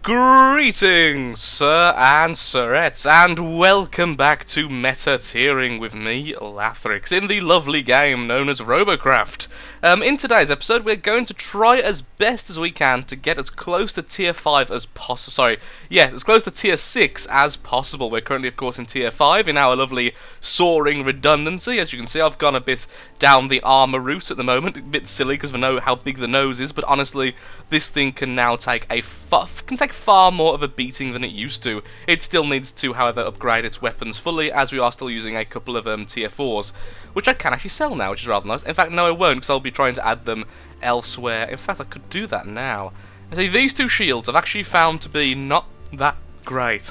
Greetings, sir and sirettes, and welcome back to Meta Tiering with me, Lathrix, in the lovely game known as Robocraft. In today's episode, we're going to try as best as we can to get as close to Tier 5 as possible. Sorry, yeah, as close to Tier 6 as possible. We're currently, of course, in Tier 5 in our lovely Soaring Redundancy. As you can see, I've gone a bit down the armor route at the moment. A bit silly because we know how big the nose is, but honestly, this thing can now take far more of a beating than it used to. It still needs to, however, upgrade its weapons fully, as we are still using a couple of Tier 4s, which I can actually sell now, which is rather nice. In fact, no I won't, because I'll be trying to add them elsewhere. In fact, I could do that now. See, these two shields I've actually found to be not that great,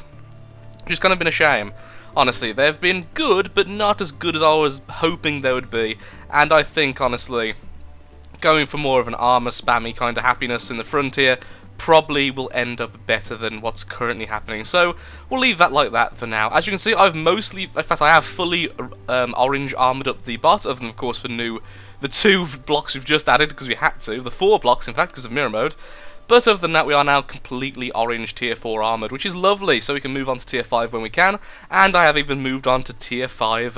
which has kind of been a shame. Honestly, they've been good, but not as good as I was hoping they would be, and I think, honestly, going for more of an armor spammy kind of happiness in the frontier probably will end up better than what's currently happening. So we'll leave that like that for now. As you can see, I've mostly, in fact, I have fully orange armored up the bot, other than of course for the 2 blocks we've just added because we had to, the 4 blocks in fact because of mirror mode. But other than that, we are now completely orange Tier 4 armoured, which is lovely, so we can move on to Tier 5 when we can, and I have even moved on to Tier 5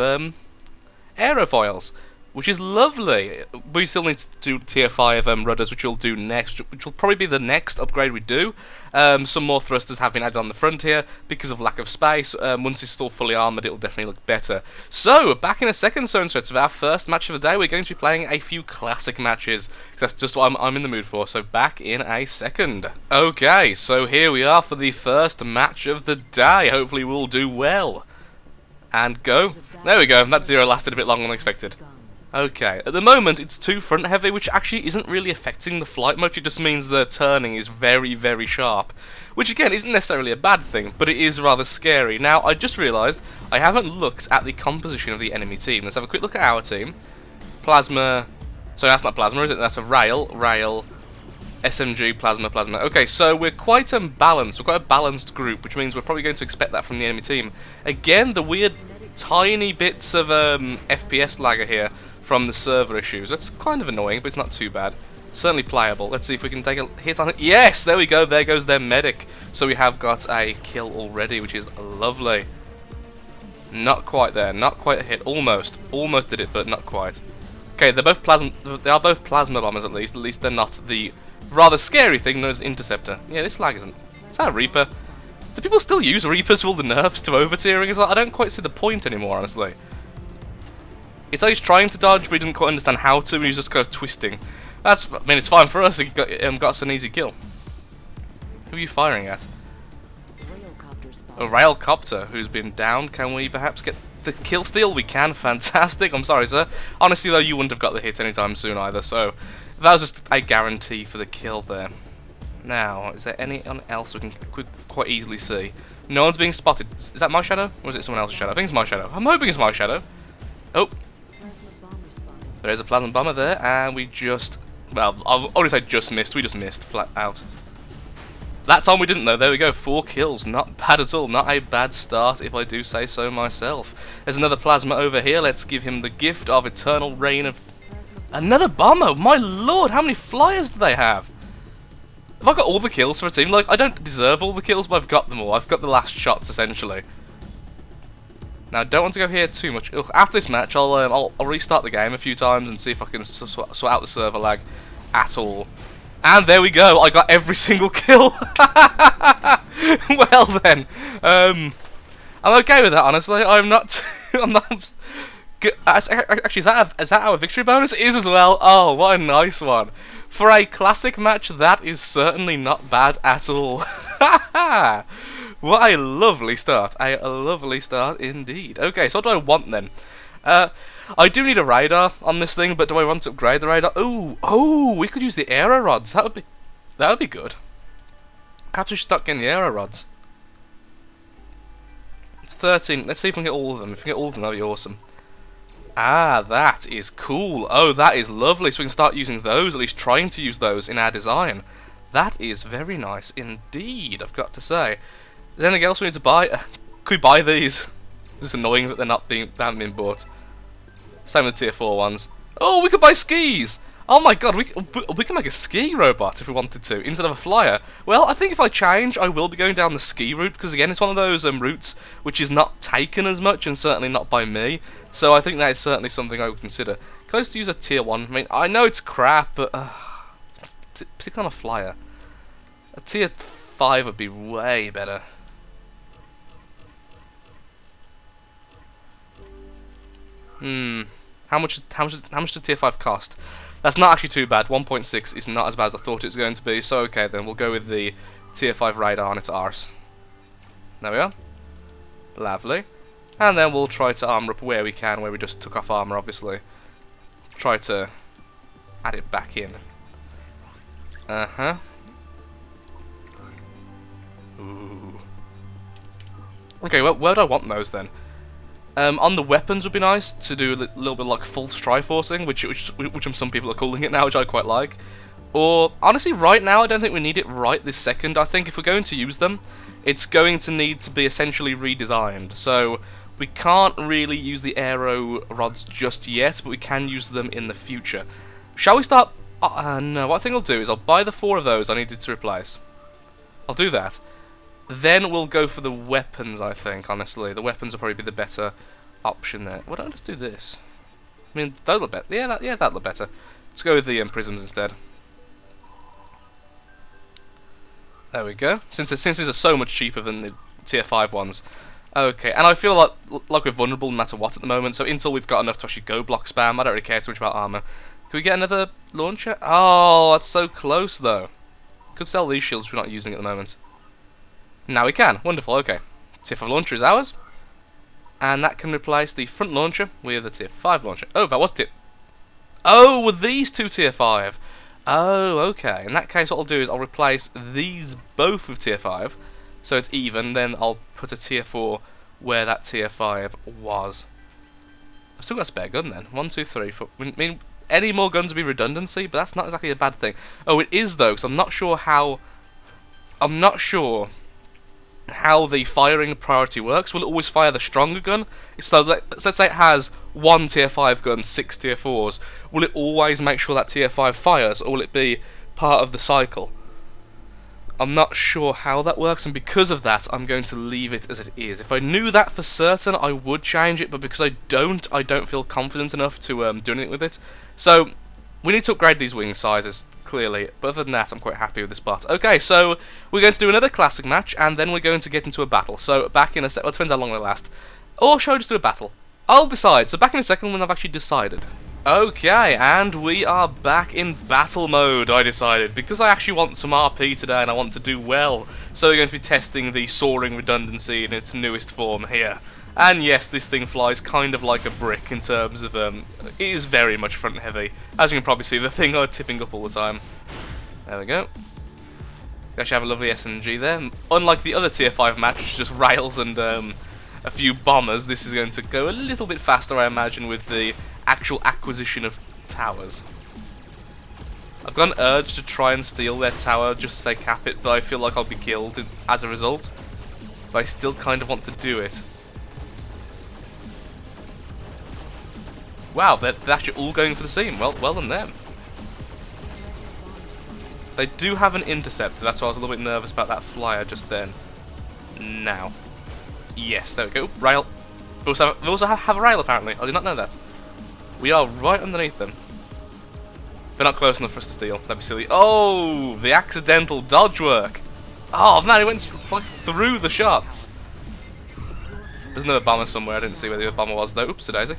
aerofoils, which is lovely. We still need to do Tier 5 rudders, which we'll do next, which will probably be the next upgrade we do. Some more thrusters have been added on the front here because of lack of space. Once it's still fully armoured, it will definitely look better. So, back in a second, so with our first match of the day, we're going to be playing a few classic matches, because that's just what I'm in the mood for, so back in a second. Okay, so here we are for the first match of the day. Hopefully we'll do well. And go. There we go, that 0 lasted a bit longer than expected. Okay, at the moment it's too front heavy, which actually isn't really affecting the flight much. It just means the turning is very, very sharp, which again isn't necessarily a bad thing, but it is rather scary. Now, I just realised I haven't looked at the composition of the enemy team. Let's have a quick look at our team. Plasma, sorry, that's not plasma, is it? That's a rail, SMG, plasma. Okay, so we're quite balanced. We're quite a balanced group, which means we're probably going to expect that from the enemy team. Again, the weird tiny bits of FPS lagger here from the server issues. That's kind of annoying, but it's not too bad. Certainly playable. Let's see if we can take a hit on it. Yes, there we go. There goes their medic. So we have got a kill already, which is lovely. Not quite there. Not quite a hit. Almost. Almost did it, but not quite. Okay, they're both plasma. They are both plasma bombers at least. At least they're not the rather scary thing known as interceptor. Yeah, this lag isn't. Is that a Reaper? Do people still use Reapers for all the nerfs to over-tiering? I don't quite see the point anymore, honestly. It's like he's trying to dodge, but he didn't quite understand how to, and he's just kind of twisting. I mean, it's fine for us, he got us an easy kill. Who are you firing at? A railcopter who's been down. Can we perhaps get the kill steal? We can, fantastic. I'm sorry, sir. Honestly, though, you wouldn't have got the hit anytime soon either, so that was just a guarantee for the kill there. Now, is there anyone else we can quite easily see? No one's being spotted. Is that my shadow? Or is it someone else's shadow? I think it's my shadow. I'm hoping it's my shadow. Oh. There is a plasma bomber there, and we just... Well, I'll already say just missed. We just missed, flat out. That time we didn't, though. There we go. 4 kills. Not bad at all. Not a bad start, if I do say so myself. There's another plasma over here. Let's give him the gift of eternal reign of... Another bomber! My lord, how many flyers do they have? Have I got all the kills for a team? Like, I don't deserve all the kills, but I've got them all. I've got the last shots, essentially. Now, I don't want to go here too much. Ugh, after this match, I'll restart the game a few times and see if I can sort out the server lag at all. And there we go. I got every single kill. Well then, I'm okay with that. Honestly, I'm not. I'm not. Actually, is that our victory bonus? It is as well. Oh, what a nice one. For a classic match, that is certainly not bad at all. What a lovely start. A lovely start indeed. Okay, so what do I want then? I do need a radar on this thing, but do I want to upgrade the radar? Oh, we could use the aero rods. That would be good. Perhaps we should start getting the aero rods. It's 13. Let's see if we can get all of them. If we can get all of them, that'd be awesome. Ah, that is cool. Oh, that is lovely. So we can start using those, at least trying to use those in our design. That is very nice indeed, I've got to say. Is there anything else we need to buy? Could we buy these? It's annoying that they haven't been bought. Same with the tier 4 ones. Oh, we could buy skis! Oh my god, we can make a ski robot if we wanted to, instead of a flyer. Well, I think if I change, I will be going down the ski route, because again, it's one of those routes which is not taken as much, and certainly not by me. So I think that is certainly something I would consider. Can I just use a tier 1? I mean, I know it's crap, but particularly on a flyer. A tier 5 would be way better. How much does tier 5 cost? That's not actually too bad. 1.6 is not as bad as I thought it was going to be. So okay, then we'll go with the tier 5 radar, and it's ours. There we are. Lovely. And then we'll try to armor up where we can, where we just took off armor, obviously. Try to add it back in. Ooh. Okay, well, where do I want those then? On the weapons would be nice to do a little bit like full Triforcing, which some people are calling it now, which I quite like. Or, honestly, right now, I don't think we need it right this second. I think if we're going to use them, it's going to need to be essentially redesigned. So, we can't really use the aero rods just yet, but we can use them in the future. Shall we start? No, what I think I'll do is I'll buy the 4 of those I needed to replace. I'll do that. Then we'll go for the weapons, I think, honestly. The weapons will probably be the better option there. Why don't I just do this? I mean, that'll look better. Yeah, that'll look better. Let's go with the prisms instead. There we go. Since these are so much cheaper than the tier 5 ones. Okay, and I feel like we're vulnerable no matter what at the moment, so until we've got enough to actually go block spam, I don't really care too much about armor. Can we get another launcher? Oh, that's so close, though. Could sell these shields if we're not using it at the moment. Now we can. Wonderful, okay. Tier 5 launcher is ours. And that can replace the front launcher with the tier 5 launcher. Oh, that was tier... Oh, were these 2 tier 5? Oh, okay. In that case, what I'll do is I'll replace these both with tier 5. So it's even. Then I'll put a tier 4 where that tier 5 was. I've still got a spare gun then. 1, 2, 3, 4. I mean, any more guns would be redundancy, but that's not exactly a bad thing. Oh, it is, though, because I'm not sure how... how the firing priority works. Will it always fire the stronger gun? So let's say it has 1 tier 5 gun, 6 tier 4s. Will it always make sure that tier 5 fires, or will it be part of the cycle? I'm not sure how that works, and because of that, I'm going to leave it as it is. If I knew that for certain, I would change it, but because I don't feel confident enough to do anything with it. So, we need to upgrade these wing sizes, clearly, but other than that, I'm quite happy with this part. Okay, so we're going to do another classic match, and then we're going to get into a battle. So, back in a sec, well, it depends how long they last. Or shall I just do a battle? I'll decide, so back in a second when I've actually decided. Okay, and we are back in battle mode, I decided, because I actually want some RP today and I want to do well. So we're going to be testing the Soaring Redundancy in its newest form here. And yes, this thing flies kind of like a brick in terms of, it is very much front heavy. As you can probably see, the thing are tipping up all the time. There we go. We actually have a lovely SMG there. Unlike the other tier 5 match, which is just rails and a few bombers, this is going to go a little bit faster, I imagine, with the actual acquisition of towers. I've got an urge to try and steal their tower just to say cap it, but I feel like I'll be killed as a result. But I still kind of want to do it. Wow, they're actually all going for the seam. Well done them. They do have an interceptor, that's why I was a little bit nervous about that flyer just then. Now. Yes, there we go. Rail. They also have a rail, apparently. I did not know that. We are right underneath them. They're not close enough for us to steal. That'd be silly. Oh, the accidental dodge work. Oh man, he went like through the shots. There's another bomber somewhere. I didn't see where the other bomber was though. Oops, daisy.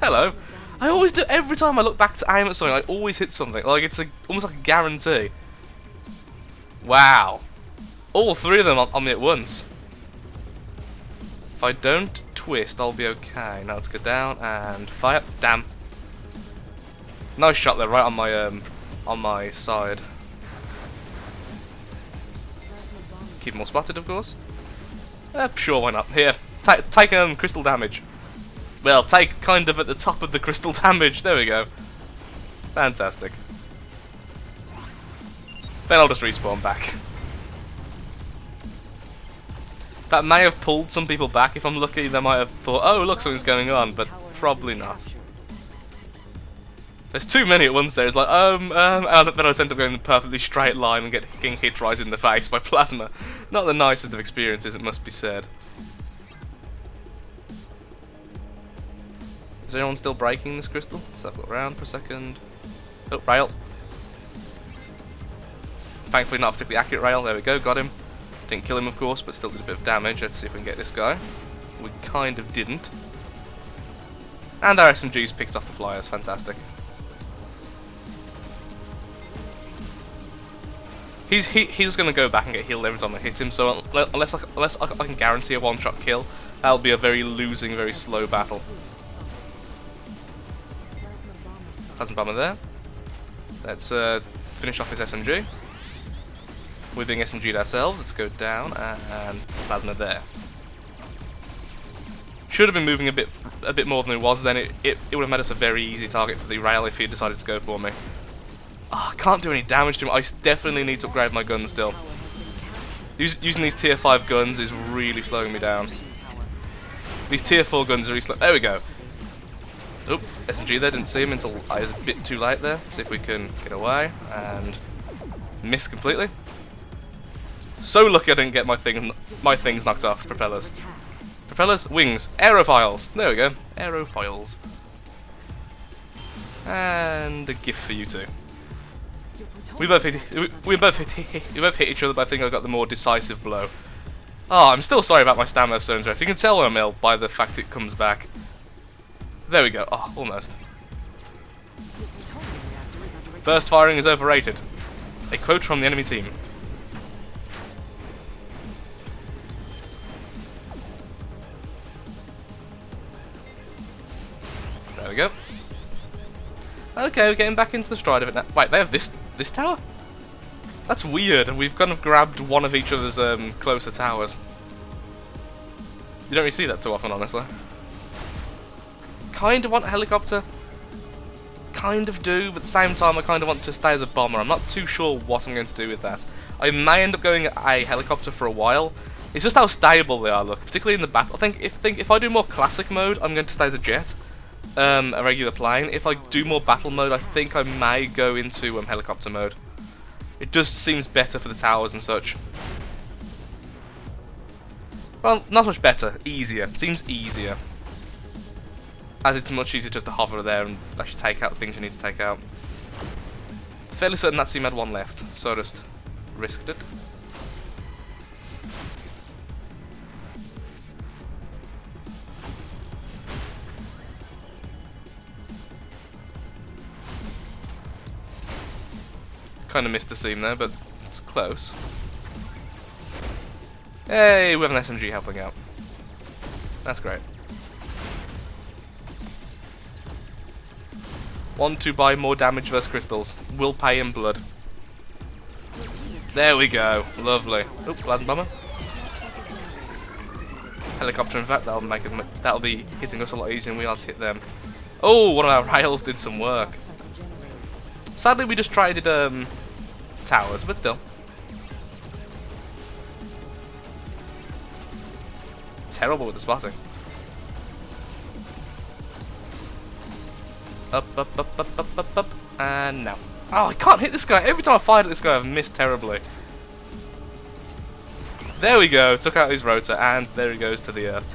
Hello. I always do. Every time I look back to aim at something, I always hit something. Like it's almost like a guarantee. Wow. All 3 of them on me at once. If I don't twist, I'll be okay. Now let's go down and fire. Damn. Nice shot there, right on my side. Keep them all spotted, of course. Sure, why not? Here, take crystal damage. Well, take kind of at the top of the crystal damage. There we go. Fantastic. Then I'll just respawn back. That may have pulled some people back. If I'm lucky, they might have thought, oh, look, something's going on, but probably not. There's too many at once there. It's like, and then I just end up going in a perfectly straight line and getting hit right in the face by plasma. Not the nicest of experiences, it must be said. Is anyone still breaking this crystal? Let's have a look around for a second. Oh, rail. Thankfully not a particularly accurate rail. There we go, got him. Didn't kill him, of course, but still did a bit of damage. Let's see if we can get this guy. We kind of didn't. And our SMG's picked off the flyers. Fantastic. He's going to go back and get healed every time I hit him, so unless I can guarantee a one-shot kill, that'll be a very losing, very slow battle. Plasma bomber there. Let's finish off his SMG. We're being SMG'd ourselves. Let's go down and plasma there. Should have been moving a bit more than he was. Then it would have made us a very easy target for the rail if he had decided to go for me. Oh, I can't do any damage to him. I definitely need to upgrade my gun still. Using these tier 5 guns is really slowing me down. These tier 4 guns are really slow. There we go. Oop, SMG there, didn't see him until I was a bit too late there. See if we can get away and miss completely. So lucky I didn't get my things knocked off. Propellers. Propellers, wings, aerofiles. There we go, aerofiles. And a gift for you two. We both hit each other, but I think I got the more decisive blow. Oh, I'm still sorry about my stamina, so interesting. You can tell when I'm ill by the fact it comes back. There we go. Oh, almost. Burst firing is overrated. A quote from the enemy team. There we go. Okay, we're getting back into the stride of it now. Wait, they have this tower? That's weird. We've kind of grabbed one of each other's closer towers. You don't really see that too often, honestly. Kind of want a helicopter. Kind of do, but at the same time I kind of want to stay as a bomber. I'm not too sure what I'm going to do with that. I may end up going a helicopter for a while. It's just how stable they are, look, particularly in the battle. I think if I do more classic mode, I'm going to stay as a jet. A regular plane. If I do more battle mode, I think I may go into helicopter mode. It just seems better for the towers and such. Well, not much better. Easier. It seems easier. As it's much easier just to hover there and actually take out the things you need to take out. Fairly certain that team had one left, so I just risked it. Kind of missed the seam there, but it's close. Hey, we have an SMG helping out. That's great. Want to buy more damage versus crystals. Will pay in blood. There we go. Lovely. Oop, plasma bomber. Helicopter, in fact, that'll be hitting us a lot easier than we are to hit them. Oh, one of our rails did some work. Sadly, we just tried towers, but still. Terrible with the spotting. Up, and now. Oh, I can't hit this guy. Every time I fired at this guy, I've missed terribly. There we go. Took out his rotor, and there he goes to the Earth.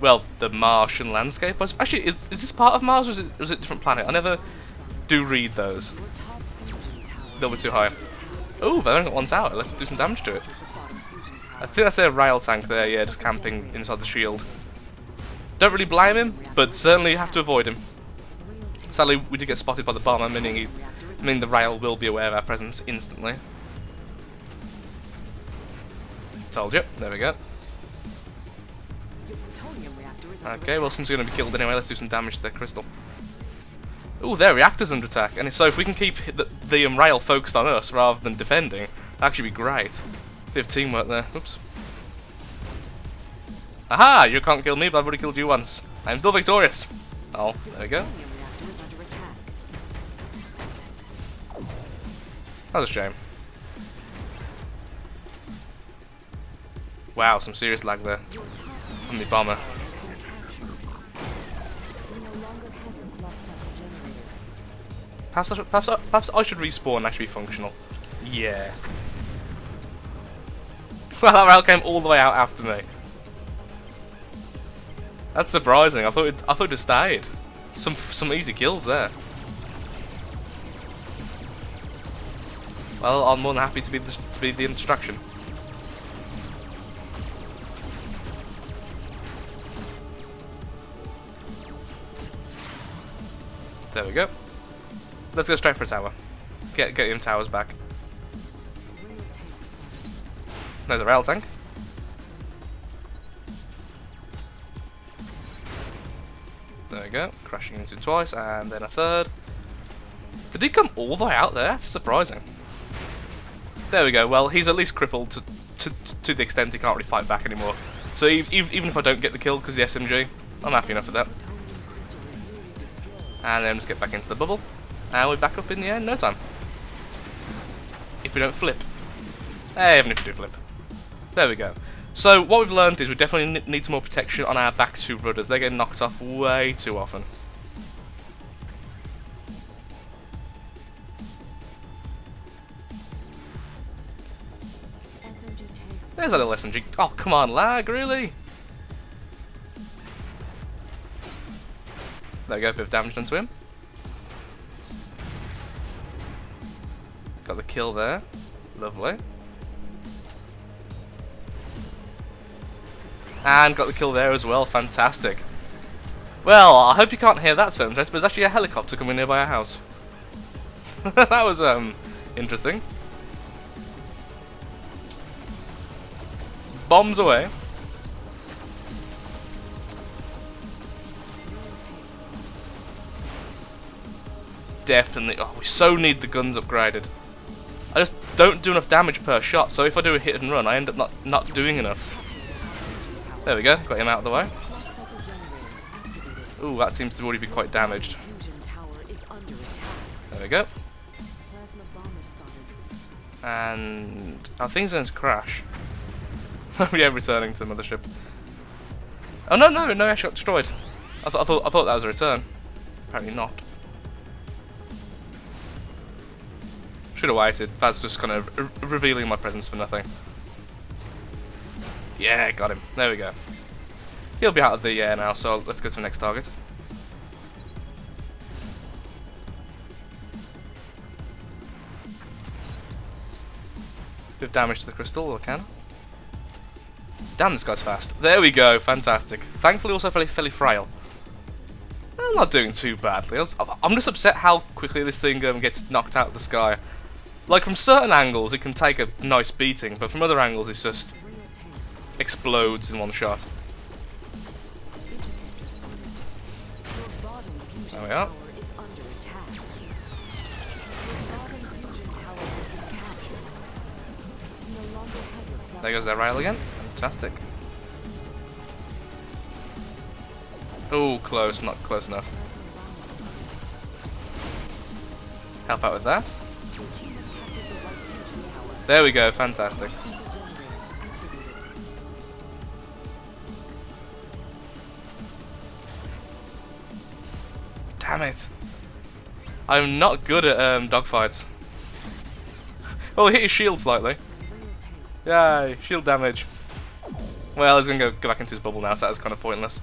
Well, the Martian landscape. Actually, is this part of Mars, or is it a different planet? I never do read those. A little bit too high. Oh, they've only got one tower. Let's do some damage to it. I think that's their rail tank there, yeah, just camping inside the shield. Don't really blame him, but certainly have to avoid him. Sadly, we did get spotted by the bomber, meaning the rail will be aware of our presence instantly. Told you. There we go. Okay, well, since we're going to be killed anyway, let's do some damage to their crystal. Ooh, their reactor's under attack, and so if we can keep the rail focused on us rather than defending, that'd actually be great. Bit of teamwork there. Oops. Aha! You can't kill me, but I've already killed you once. I'm still victorious. Oh, there we go. That was a shame. Wow, some serious lag there on the bomber. Perhaps I should respawn and actually be functional. Yeah. Well, that rail came all the way out after me. That's surprising. I thought it'd have stayed. Some easy kills there. Well, I'm more than happy to be the distraction. There we go. Let's go straight for a tower. Get him towers back. There's a rail tank. There we go. Crashing into him twice, and then a third. Did he come all the way out there? That's surprising. There we go. Well, he's at least crippled to the extent he can't really fight back anymore. So even if I don't get the kill because the SMG, I'm happy enough with that. And then just get back into the bubble. And we're back up in the air in no time. If we don't flip. Even if we do flip. There we go. So what we've learned is we definitely need some more protection on our back two rudders. They're getting knocked off way too often. There's a little SMG. Oh, come on, lag, really? There we go, a bit of damage done to him. Got the kill there. Lovely. And got the kill there as well. Fantastic. Well, I hope you can't hear that sound, but there's actually a helicopter coming nearby our house. That was interesting. Bombs away. Definitely. Oh, we so need the guns upgraded. I just don't do enough damage per shot, so if I do a hit and run, I end up not doing enough. There we go, got him out of the way. Ooh, that seems to already be quite damaged. There we go. And our thing's going to crash. Yeah, returning to the mothership. Oh no, I actually got destroyed. I thought that was a return. Apparently not. Should have waited. That's just kind of revealing my presence for nothing. Yeah, got him. There we go. He'll be out of the air now, so let's go to the next target. Bit of damage to the crystal, or can. Damn, this guy's fast. There we go, fantastic. Thankfully also fairly frail. I'm not doing too badly. I'm just upset how quickly this thing gets knocked out of the sky. Like, from certain angles it can take a nice beating, but from other angles it's just explodes in one shot. There we are. There goes their rail again. Fantastic. Oh, close. Not close enough. Help out with that. There we go. Fantastic. Damn it. I'm not good at dogfights. Oh, hit his shield slightly. Yay, shield damage. Well, he's going to go back into his bubble now, so that's kind of pointless.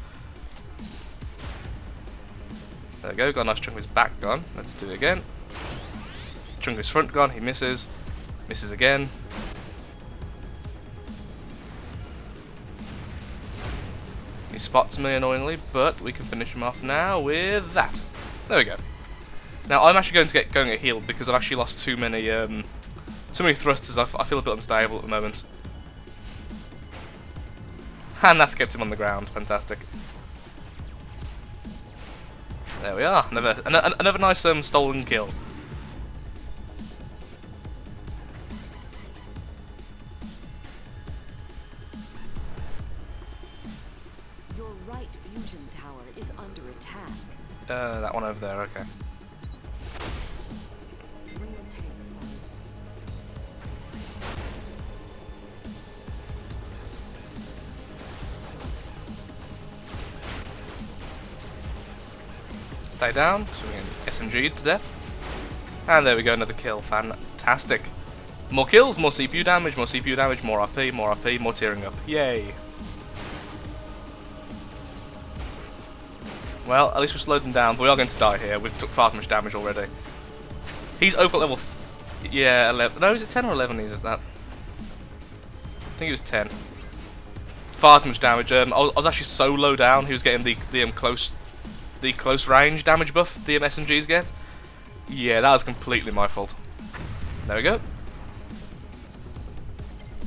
There we go, got a nice chunk of his back gone. Let's do it again. Chunk of his front gone, he misses. Misses again. He spots me annoyingly, but we can finish him off now with that. There we go. Now, I'm actually going to get going at healed because I've actually lost too many thrusters. I feel a bit unstable at the moment. And that's kept him on the ground. Fantastic. There we are. Another nice stolen kill. Your right fusion tower is under attack. That one over there. Okay. Stay down, so we can SMG to death. And there we go, another kill. Fantastic. More kills, more CPU damage, more CPU damage, more RP, more RP, more tearing up. Yay. Well, at least we slowed them down, but we are going to die here. We took far too much damage already. He's over level... yeah, 11. No, is it 10 or 11 is that? I think it was 10. Far too much damage. I was actually so low down, he was getting the close range damage buff the SMGs get. Yeah, that was completely my fault. There we go.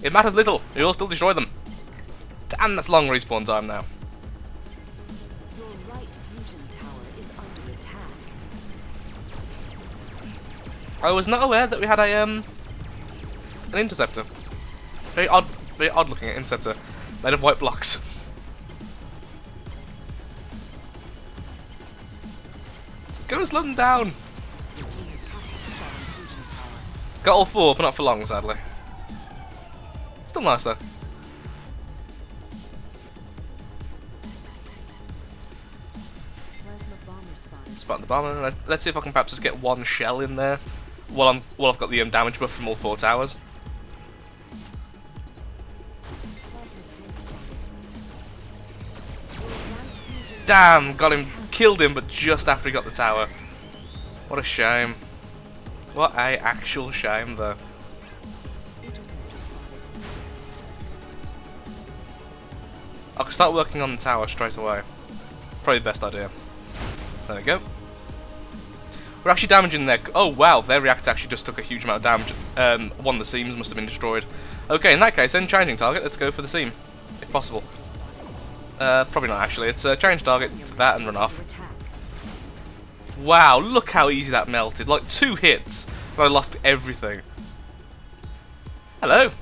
It matters little. We will still destroy them. Damn, that's long respawn time now. Your right fusion tower is under attack. I was not aware that we had an interceptor. Very odd looking interceptor, made of white blocks. Go and slow them down. Your team has captured Soaring fusion tower. Got all four, but not for long, sadly. Still nice though. Plasma bomber spotted. Spot the bomber. Let's see if I can perhaps just get one shell in there while I've got the damage buff from all four towers. Plasma tank spotted. Your right fusion Damn, got him, killed him, but just after he got the tower. What a shame. What a actual shame though. interceptor spotted. I can start working on the tower straight away. Probably the best idea. There we go. We're actually damaging their... oh wow, their reactor actually just took a huge amount of damage. One of the seams must have been destroyed. Okay, in that case, then changing target. Let's go for the seam, if possible. Probably not actually. It's change target to that and run off. Attack. Wow, look how easy that melted. Like 2 hits, and I lost everything. Hello.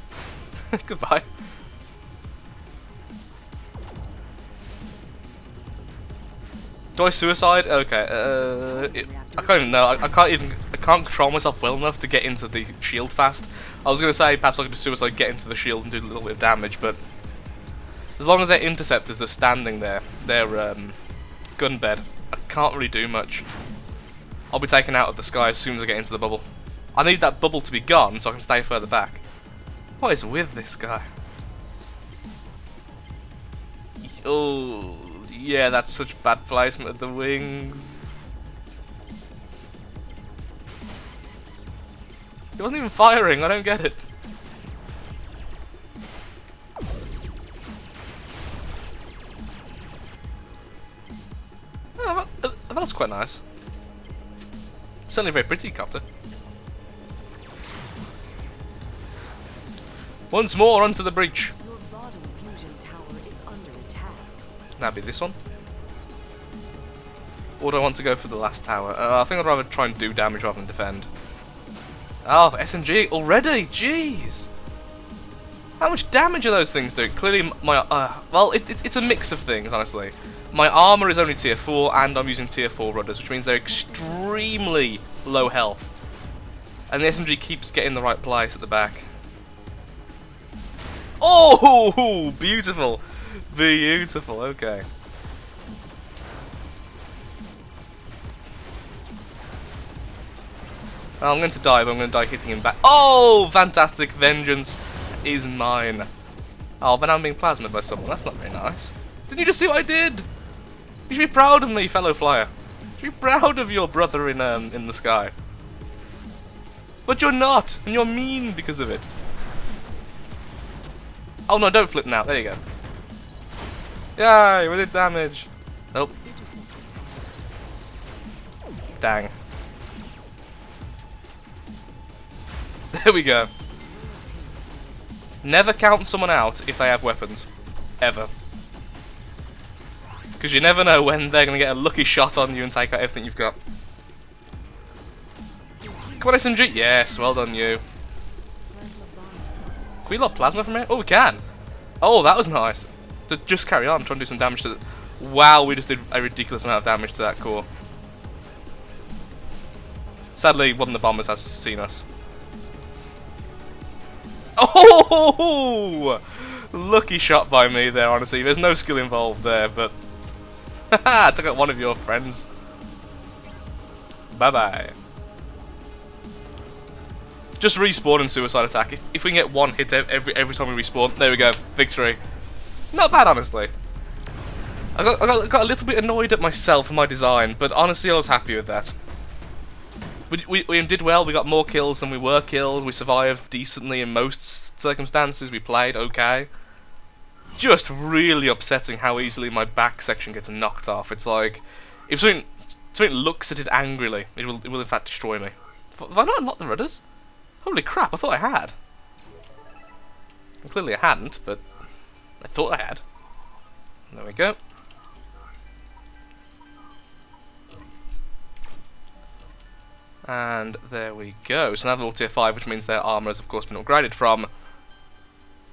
Goodbye. Do I suicide? Okay. I can't even know. I can't control myself well enough to get into the shield fast. I was gonna say perhaps I could just suicide, get into the shield and do a little bit of damage, but as long as their interceptors are standing there, their gun bed, I can't really do much. I'll be taken out of the sky as soon as I get into the bubble. I need that bubble to be gone so I can stay further back. What is with this guy? Oh, yeah, that's such bad placement of the wings. He wasn't even firing, I don't get it. Oh, that was quite nice. Certainly a very pretty copter. Once more onto the breach. Your bottom fusion tower is under attack. That'd be this one. Or do I want to go for the last tower? I think I'd rather try and do damage rather than defend. Oh, SMG already? Jeez! How much damage are those things doing? Clearly my... well, it's a mix of things, honestly. My armor is only tier 4 and I'm using tier 4 rudders, which means they're extremely low health. And the SMG keeps getting the right place at the back. Oh! Beautiful! Beautiful, okay. I'm going to die, but I'm going to die hitting him back. Oh! Fantastic! Vengeance is mine. Oh, but I'm being plasmaed by someone. That's not very nice. Didn't you just see what I did? You should be proud of me, fellow flyer. You should be proud of your brother in the sky. But you're not, and you're mean because of it. Oh no, don't flip now. There you go. Yay, we did damage. Nope. Dang. There we go. Never count someone out if they have weapons. Ever. Because you never know when they're going to get a lucky shot on you and take out everything you've got. Come on, SMG. Yes, well done, you. Can we lob plasma from here? Oh, we can. Oh, that was nice. Just carry on, try and do some damage to it. Wow, we just did a ridiculous amount of damage to that core. Sadly, one of the bombers has seen us. Oh! Lucky shot by me there, honestly. There's no skill involved there, but... Haha, I took out one of your friends. Bye-bye. Just respawn and suicide attack. If we can get one hit every time we respawn, there we go, victory. Not bad, honestly. I got a little bit annoyed at myself and my design, but honestly I was happy with that. We did well, we got more kills than we were killed, we survived decently in most circumstances, we played okay. Just really upsetting how easily my back section gets knocked off. It's like, if something looks at it angrily, it will in fact destroy me. Have I not unlocked the rudders? Holy crap, I thought I had. Well, clearly I hadn't, but I thought I had. There we go. And there we go. So now they're all tier 5, which means their armor has of course been upgraded from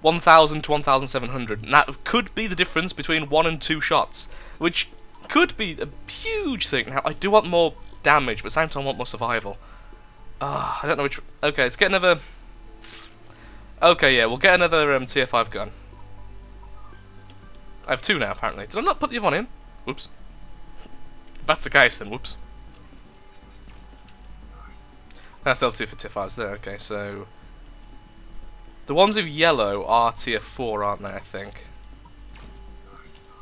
1,000 to 1,700. And that could be the difference between 1 and 2 shots, which could be a huge thing. Now, I do want more damage, but at the same time I want more survival. I don't know which... Okay, let's get another... Okay, yeah, we'll get another tier 5 gun. I have 2 now, apparently. Did I not put the other one in? Whoops. If that's the case, then whoops. That's level 2 for tier 5s there, okay, so... The ones with yellow are tier 4, aren't they, I think?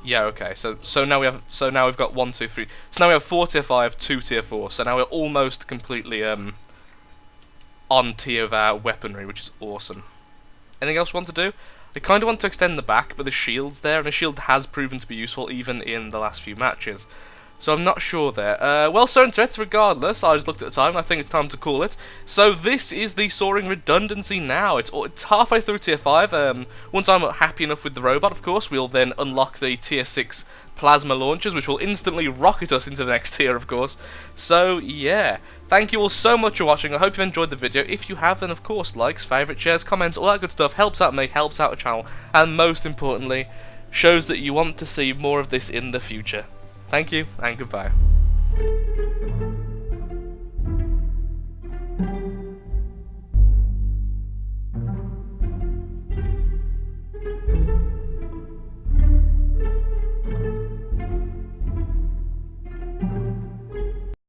Yeah, okay, so now we've got 1, 2, 3... So now we have 4 tier 5, 2 tier 4, so now we're almost completely, on tier of our weaponry, which is awesome. Anything else we want to do? I kind of want to extend the back, but the shield's there, and the shield has proven to be useful even in the last few matches. So I'm not sure there. Well, Soaring Threats, regardless, I just looked at the time, and I think it's time to call it. So this is the Soaring Redundancy now. It's halfway through tier 5. Once I'm happy enough with the robot, of course, we'll then unlock the tier 6 plasma launchers, which will instantly rocket us into the next tier, of course. So, yeah. Thank you all so much for watching. I hope you enjoyed the video. If you have, then of course, likes, favourites, shares, comments, all that good stuff helps out me, helps out the channel, and most importantly, shows that you want to see more of this in the future. Thank you, and goodbye.